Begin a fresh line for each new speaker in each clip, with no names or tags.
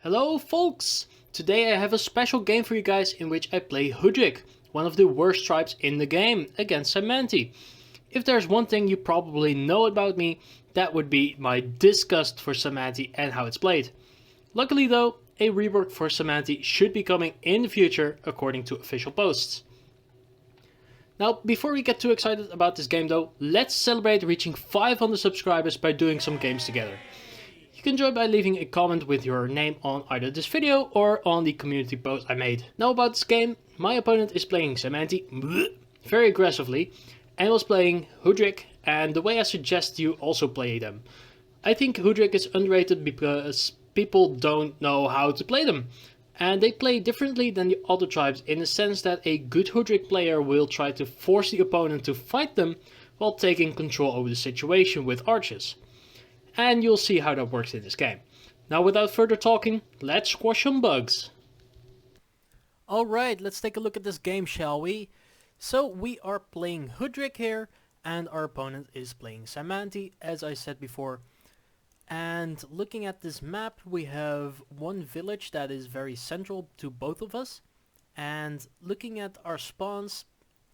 Hello folks! Today I have a special game for you guys in which I play Hudrik, one of the worst tribes in the game, against Samanti. If there's one thing you probably know about me, that would be my disgust for Samanti and how it's played. Luckily though, a rework for Samanti should be coming in the future according to official posts. Now, before we get too excited about this game though, let's celebrate reaching 500 subscribers by doing some games together. You can join by leaving a comment with your name on either this video or on the community post I made. Now about this game, my opponent is playing Samanti very aggressively and was playing Hudrik, and the way I suggest you also play them. I think Hudrik is underrated because people don't know how to play them. And they play differently than the other tribes in the sense that a good Hudrik player will try to force the opponent to fight them while taking control over the situation with archers. And you'll see how that works in this game. Now without further talking, let's squash some bugs.
Alright, let's take a look at this game, shall we? So we are playing Hudrik here, and our opponent is playing Samanti, as I said before. And looking at this map, we have one village that is very central to both of us. And looking at our spawns,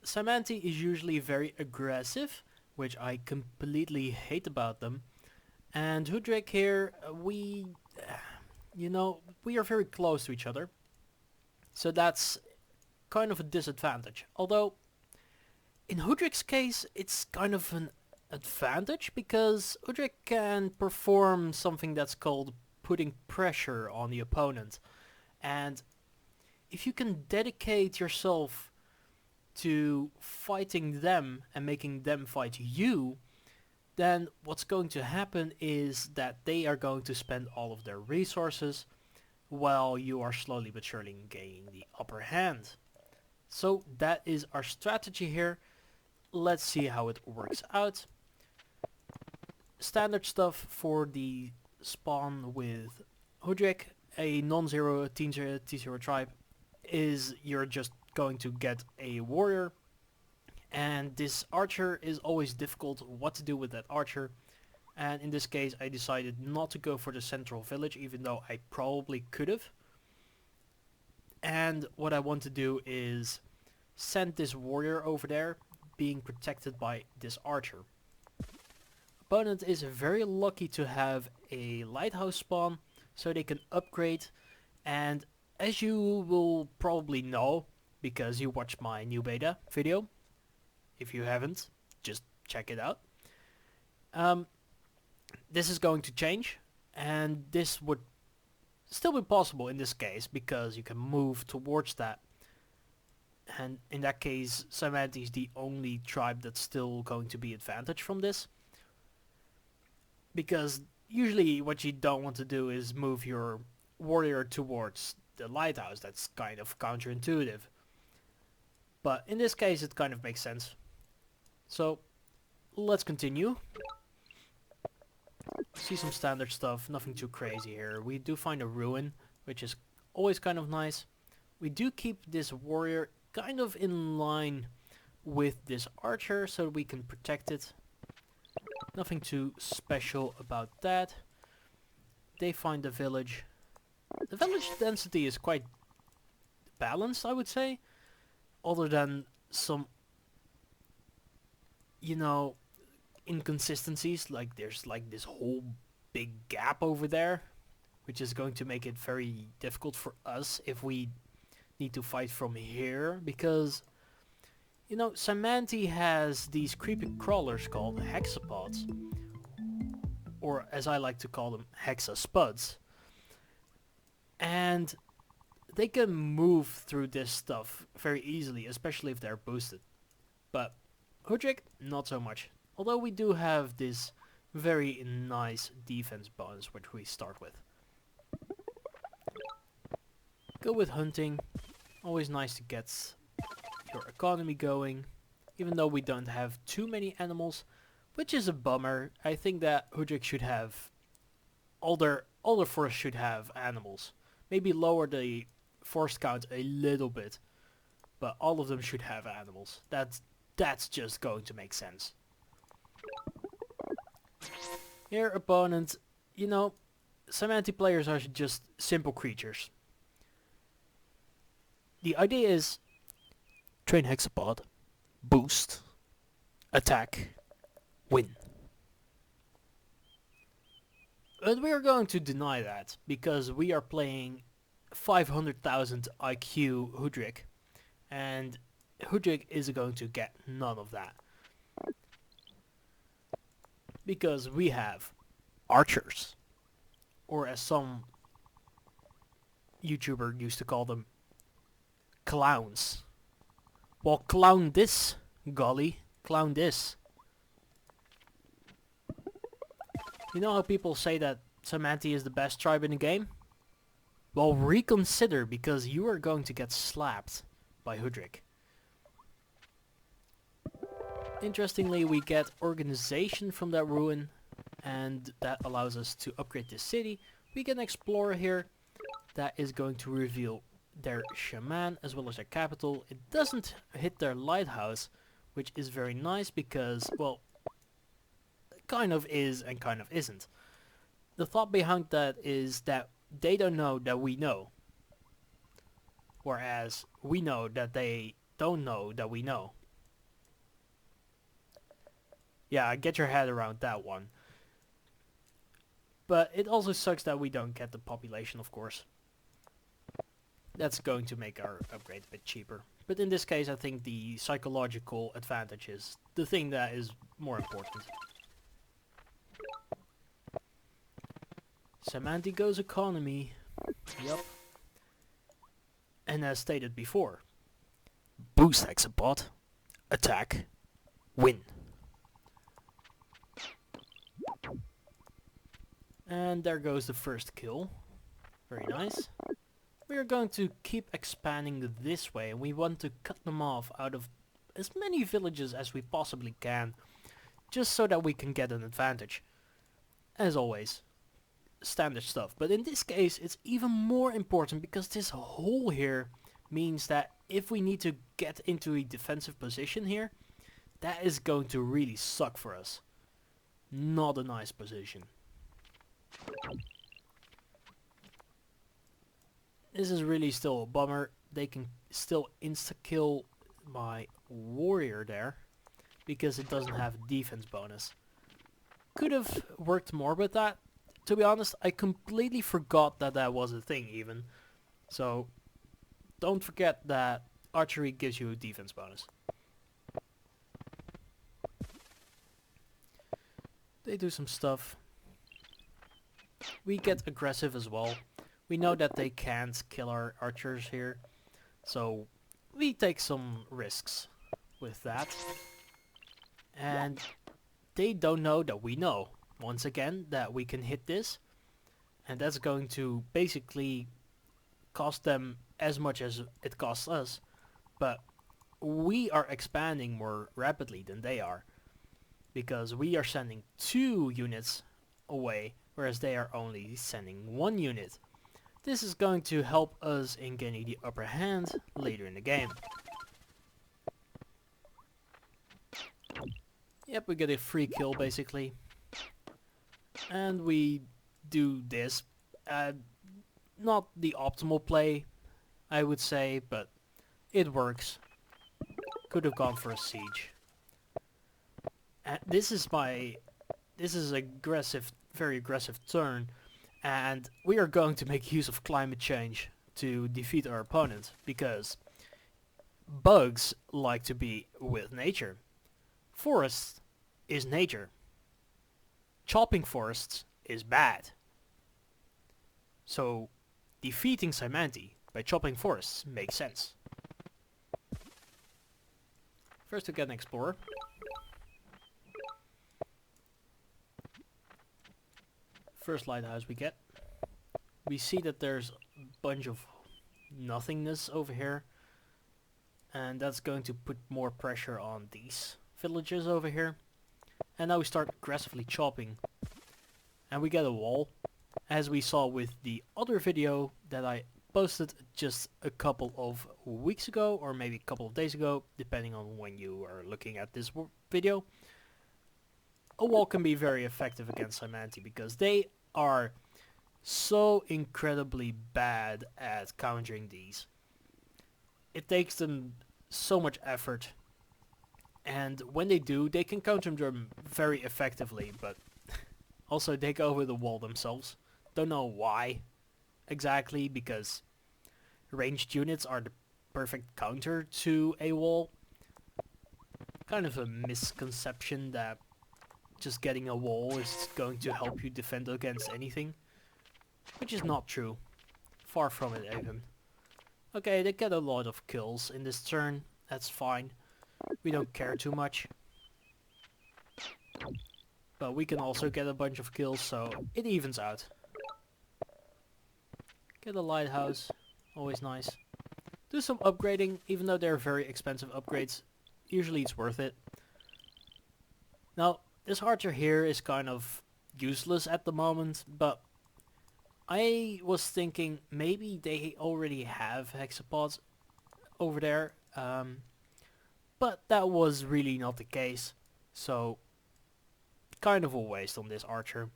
Samanti is usually very aggressive, which I completely hate about them. And Hudrik here, we are very close to each other. So that's kind of a disadvantage. Although, in Hudrik's case, it's kind of an advantage because Hudrik can perform something that's called putting pressure on the opponent. And if you can dedicate yourself to fighting them and making them fight you, then what's going to happen is that they are going to spend all of their resources while you are slowly but surely gaining the upper hand. So that is our strategy here. Let's see how it works out. Standard stuff for the spawn with Hudrik, a non-zero T0 tribe, is you're just going to get a warrior. And this archer is always difficult what to do with that archer. And in this case I decided not to go for the central village, even though I probably could have. And what I want to do is send this warrior over there, being protected by this archer. Opponent is very lucky to have a lighthouse spawn, so they can upgrade. And as you will probably know, because you watched my new beta video, if you haven't, just check it out. This is going to change, and this would still be possible in this case because you can move towards that. And in that case, Samanti is the only tribe that's still going to be advantage from this. Because usually what you don't want to do is move your warrior towards the lighthouse. That's kind of counterintuitive. But in this case it kind of makes sense. So, let's continue. See some standard stuff, nothing too crazy here. We do find a ruin, which is always kind of nice. We do keep this warrior kind of in line with this archer so we can protect it. Nothing too special about that. They find the village. The village density is quite balanced, I would say. Other than some inconsistencies, like there's like this whole big gap over there, which is going to make it very difficult for us if we need to fight from here, because Samanti has these creepy crawlers called hexapods, or as I like to call them, hexaspuds, and they can move through this stuff very easily, especially if they're boosted. But Hudrik, not so much. Although we do have this very nice defense bonus which we start with. Go with hunting. Always nice to get your economy going. Even though we don't have too many animals, which is a bummer. I think that Hudrik should have... all their forests should have animals. Maybe lower the forest count a little bit. But all of them should have animals. That's just going to make sense. Here, opponent, Semanti players are just simple creatures. The idea is train hexapod, boost, attack, win. But we are going to deny that because we are playing 500,000 IQ Hoodrick, and Hoodrick is going to get none of that. Because we have archers, or as some YouTuber used to call them, clowns. Well, clown this, golly, clown this. You know how people say that Semanti is the best tribe in the game? Well, reconsider, because you are going to get slapped by Hoodrick. Interestingly, we get organization from that ruin, and that allows us to upgrade the city. We get an explorer here that is going to reveal their shaman as well as their capital. It doesn't hit their lighthouse, which is very nice because, well, kind of is and kind of isn't. The thought behind that is that they don't know that we know, whereas we know that they don't know that we know. Yeah, get your head around that one. But it also sucks that we don't get the population, of course. That's going to make our upgrade a bit cheaper. But in this case, I think the psychological advantage is the thing that is more important. Semanti goes economy. Yup. And as stated before, boost hexapod, attack, win. And there goes the first kill. Very nice. We are going to keep expanding this way, and we want to cut them off out of as many villages as we possibly can, just so that we can get an advantage. As always, standard stuff. But in this case, it's even more important because this hole here means that if we need to get into a defensive position here, that is going to really suck for us. Not a nice position. This is really still a bummer. They can still insta-kill my warrior there because it doesn't have a defense bonus. Could have worked more with that. To be honest, I completely forgot that that was a thing even. So don't forget that archery gives you a defense bonus. They do some stuff. We get aggressive as well. We know that they can't kill our archers here, so we take some risks with that. And they don't know that we know, once again, that we can hit this. And that's going to basically cost them as much as it costs us. But we are expanding more rapidly than they are, because we are sending 2 units away, whereas they are only sending 1 unit. This is going to help us in getting the upper hand later in the game. Yep, we get a free kill basically. And we do this. Not the optimal play, I would say, but it works. Could have gone for a siege. And this is aggressive, very aggressive turn, and we are going to make use of climate change to defeat our opponent, because bugs like to be with nature. Forest is nature. Chopping forests is bad. So defeating Semanti by chopping forests makes sense. First we get an explorer. First lighthouse we get. We see that there's a bunch of nothingness over here, and that's going to put more pressure on these villages over here. And now we start aggressively chopping, and we get a wall, as we saw with the other video that I posted just a couple of weeks ago, or maybe a couple of days ago, depending on when you are looking at this video. A wall can be very effective against Semanti because they are so incredibly bad at countering these. It takes them so much effort, and when they do, they can counter them very effectively, but also they go over the wall themselves. Don't know why exactly, because ranged units are the perfect counter to a wall. Kind of a misconception that just getting a wall is going to help you defend against anything, which is not true. Far from it even. Okay, they get a lot of kills in this turn, that's fine. We don't care too much. But we can also get a bunch of kills, so it evens out. Get a lighthouse, always nice. Do some upgrading, even though they're very expensive upgrades. Usually it's worth it. Now, this archer here is kind of useless at the moment, but I was thinking maybe they already have hexapods over there, but that was really not the case, so kind of a waste on this archer.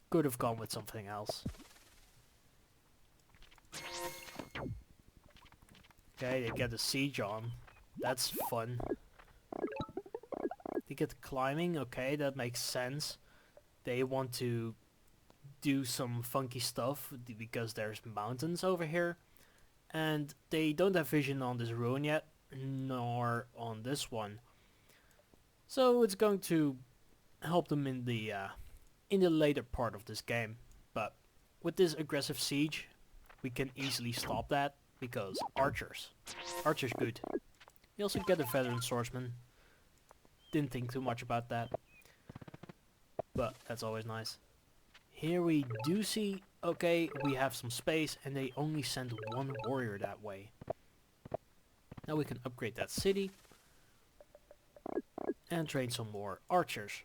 Could have gone with something else. Okay, they get the siege on. That's fun. They get climbing. Okay, that makes sense. They want to do some funky stuff because there's mountains over here. And they don't have vision on this ruin yet, nor on this one. So it's going to help them in the later part of this game. But with this aggressive siege, we can easily stop that because archers. Archers good. You also get a veteran swordsman. Didn't think too much about that, but that's always nice. Here we do see, okay, we have some space and they only send one warrior that way. Now we can upgrade that city and train some more archers.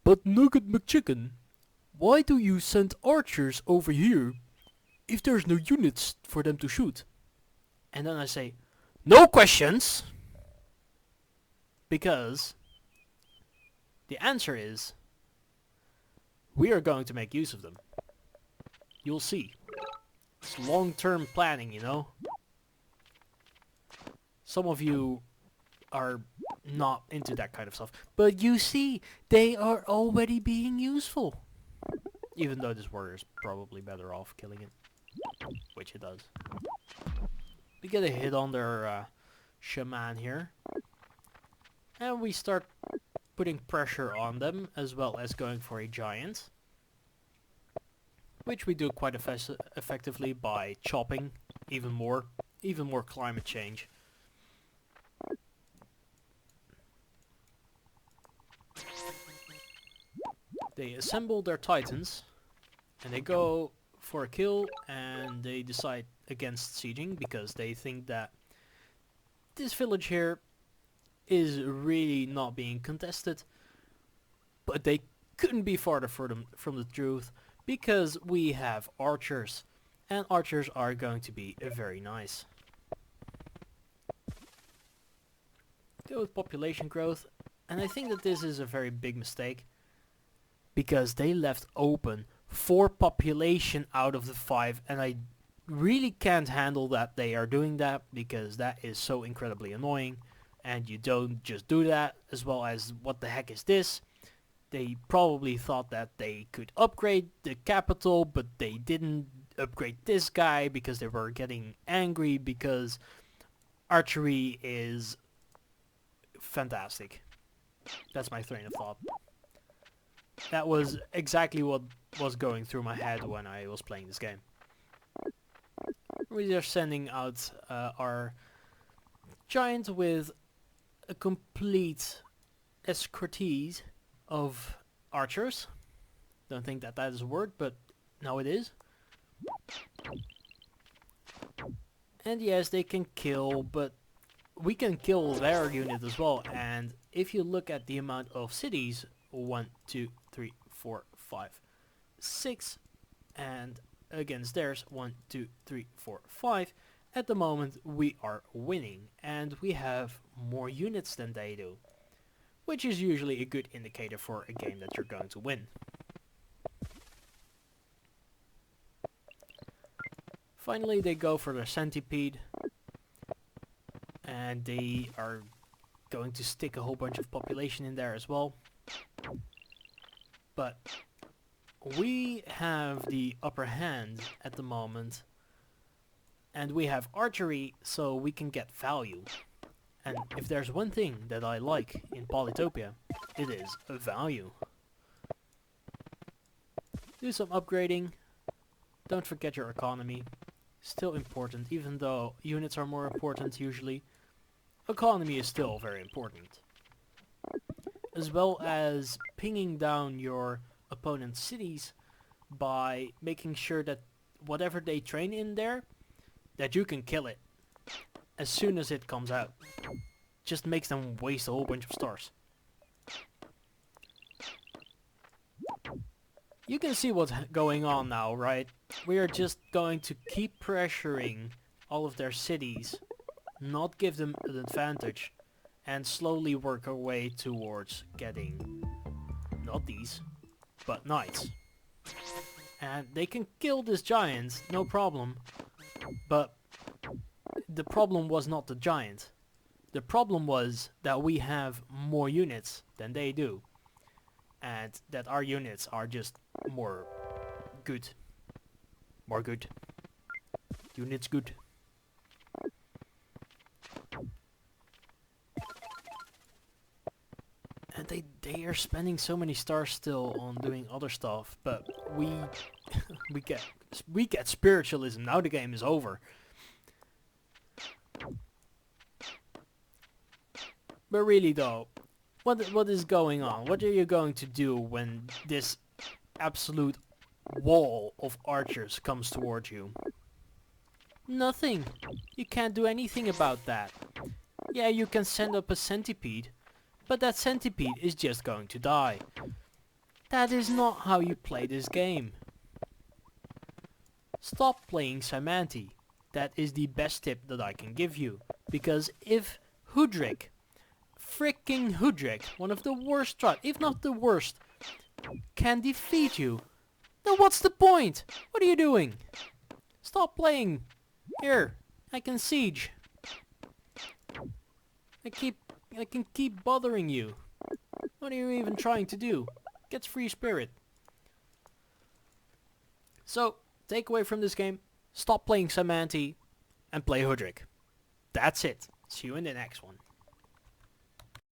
But Nugget McChicken, why do you send archers over here if there's no units for them to shoot? And then I say, no questions! Because the answer is, we are going to make use of them. You'll see. It's long-term planning, you know? Some of you are not into that kind of stuff. But you see, they are already being useful. Even though this warrior is probably better off killing it. Which it does. We get a hit on their shaman here. And we start putting pressure on them, as well as going for a giant. Which we do quite effectively by chopping even more climate change. They assemble their titans, and they go for a kill, and they decide against sieging, because they think that this village here is really not being contested, but they couldn't be farther from the truth, because we have archers, and archers are going to be very nice. Go with population growth, and I think that this is a very big mistake, because they left open 4 population out of the 5, and I really can't handle that they are doing that, because that is so incredibly annoying. And you don't just do that, as well as what the heck is this? They probably thought that they could upgrade the capital, but they didn't upgrade this guy because they were getting angry because archery is fantastic. That's my train of thought. That was exactly what was going through my head when I was playing this game. We are sending out our giant with a complete escortese of archers. Don't think that that is a word, but now it is. And yes, they can kill, but we can kill their unit as well. And if you look at the amount of cities, 1, 2, 3, 4, 5, 6, and against theirs, 1, 2, 3, 4, 5. At the moment, we are winning, and we have more units than they do, which is usually a good indicator for a game that you're going to win. Finally they go for their centipede, and they are going to stick a whole bunch of population in there as well. But we have the upper hand at the moment, and we have archery, so we can get value. And if there's one thing that I like in Polytopia, it is value. Do some upgrading. Don't forget your economy. Still important, even though units are more important usually. Economy is still very important. As well as pinging down your opponent's cities by making sure that whatever they train in there, that you can kill it as soon as it comes out. Just makes them waste a whole bunch of stars. You can see what's going on now, right? We are just going to keep pressuring all of their cities, not give them an advantage, and slowly work our way towards getting, not these, but knights. And they can kill this giant, no problem, but the problem was not the giant. The problem was that we have more units than they do, and that our units are just more good. More good. Units good. And they are spending so many stars still on doing other stuff, but we we get spiritualism. Now the game is over. But really though, what is going on? What are you going to do when this absolute wall of archers comes towards you? Nothing. You can't do anything about that. Yeah, you can send up a centipede, but that centipede is just going to die. That is not how you play this game. Stop playing Symanti. That is the best tip that I can give you. Because if Hudrik, freaking Hudrik, one of the worst tribes, if not the worst, can defeat you, then what's the point? What are you doing? Stop playing. Here, I can siege. I can keep bothering you. What are you even trying to do? Get free spirit. So, takeaway from this game, stop playing Symanti and play Hudrik. That's it. See you in the next one.